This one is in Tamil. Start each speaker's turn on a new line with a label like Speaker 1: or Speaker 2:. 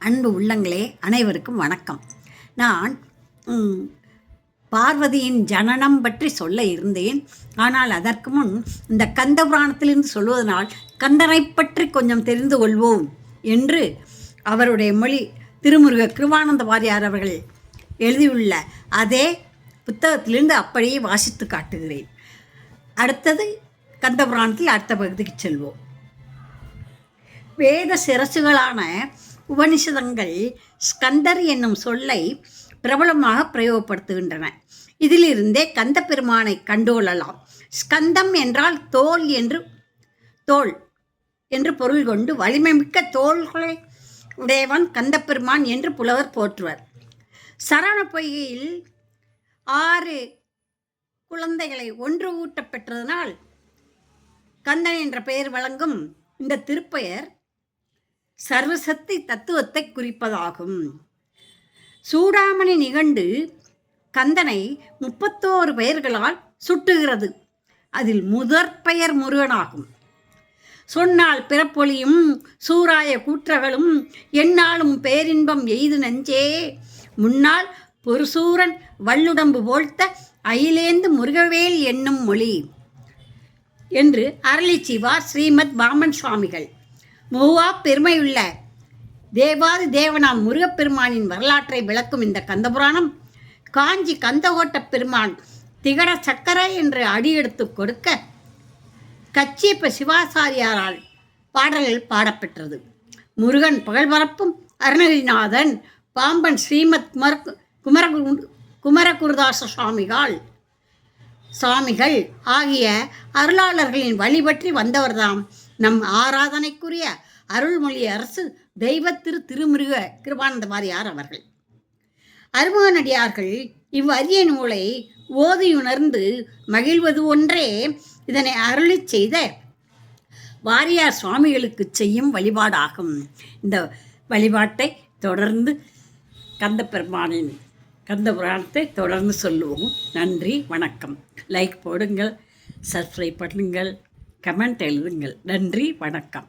Speaker 1: அன்பு உள்ளங்களே, அனைவருக்கும் வணக்கம். நான் பார்வதியின் ஜனனம் பற்றி சொல்ல இருந்தேன். ஆனால் அதற்கு முன் இந்த கந்த புராணத்திலிருந்து சொல்வதனால் கந்தனை பற்றி கொஞ்சம் தெரிந்து கொள்வோம் என்று அவருடைய மொழி திருமுருக கிருபானந்த வாரியார் அவர்கள் எழுதியுள்ள அதே புத்தகத்திலிருந்து அப்படியே வாசித்து காட்டுகிறேன். அடுத்தது கந்த புராணத்தில் அடுத்த பகுதிக்கு செல்வோம். வேத சிரசுகளான உபனிஷதங்கள் ஸ்கந்தர் என்னும் சொல்லை பிரபலமாக பிரயோகப்படுத்துகின்றன. இதிலிருந்தே கந்த பெருமானை கண்டுகொள்ளலாம். ஸ்கந்தம் என்றால் தோல் என்று பொருள் கொண்டு வலிமைமிக்க தோள்களை உடையவன் கந்த பெருமான் என்று புலவர் போற்றுவர். சரண பொய்கையில் 6 குழந்தைகளை ஒன்று ஊட்டப் பெற்றதனால் கந்தன் என்ற பெயர் வழங்கும் இந்த திருப்பெயர் சர்வசக்தி தத்துவத்தை குறிப்பதாகும். சூடாமணி நிகண்டு கந்தனை 31 பெயர்களால் சுட்டுகிறது. அதில் முதற் பெயர் முருகனாகும். சொன்னால் பிறப்பொழியும் சூராய கூற்றகளும் எந்நாளும் பேரின்பம் எய்து நெஞ்சே முன்னால் பொருசூரன் வல்லுடம்பு போழ்த்த அயிலேந்து முருகவேல் என்னும் மொழி என்று அருளிச்சிவார் ஸ்ரீமத் வாமன் சுவாமிகள். மூவா பெருமையுள்ள தேவாதி தேவனாம் முருகப்பெருமானின் வரலாற்றை விளக்கும் இந்த கந்தபுராணம் காஞ்சி கந்தகோட்ட பெருமான் திகட சக்கர என்று அடியெடுத்து கொடுக்க கச்சியப்ப சிவாசாரியாரால் பாடல்கள் பாடப்பெற்றது. முருகன் புகழ்பரப்பும் அருணகிரிநாதன், பாம்பன் ஸ்ரீமத் குமரகுருதாச சுவாமிகள் ஆகிய அருளாளர்களின் வழிபற்றி வந்தவர்தாம் நம் ஆராதனைக்குரிய அருள்மொழி அரசு தெய்வ திருமுருக கிருபானந்த வாரியார் அவர்கள். அருமகனடியார்கள் இவ்வரிய நூலை ஓதியுணர்ந்து மகிழ்வது ஒன்றே இதனை அருளி செய்த வாரியார் சுவாமிகளுக்கு செய்யும் வழிபாடாகும். இந்த வழிபாட்டை தொடர்ந்து கந்தபெருமானின் கந்த புராணத்தை தொடர்ந்து சொல்லுவோம். நன்றி, வணக்கம். லைக் போடுங்கள், சப்ஸ்கிரைப் பண்ணுங்கள், கமெண்ட் எழுதுங்கள். நன்றி, வணக்கம்.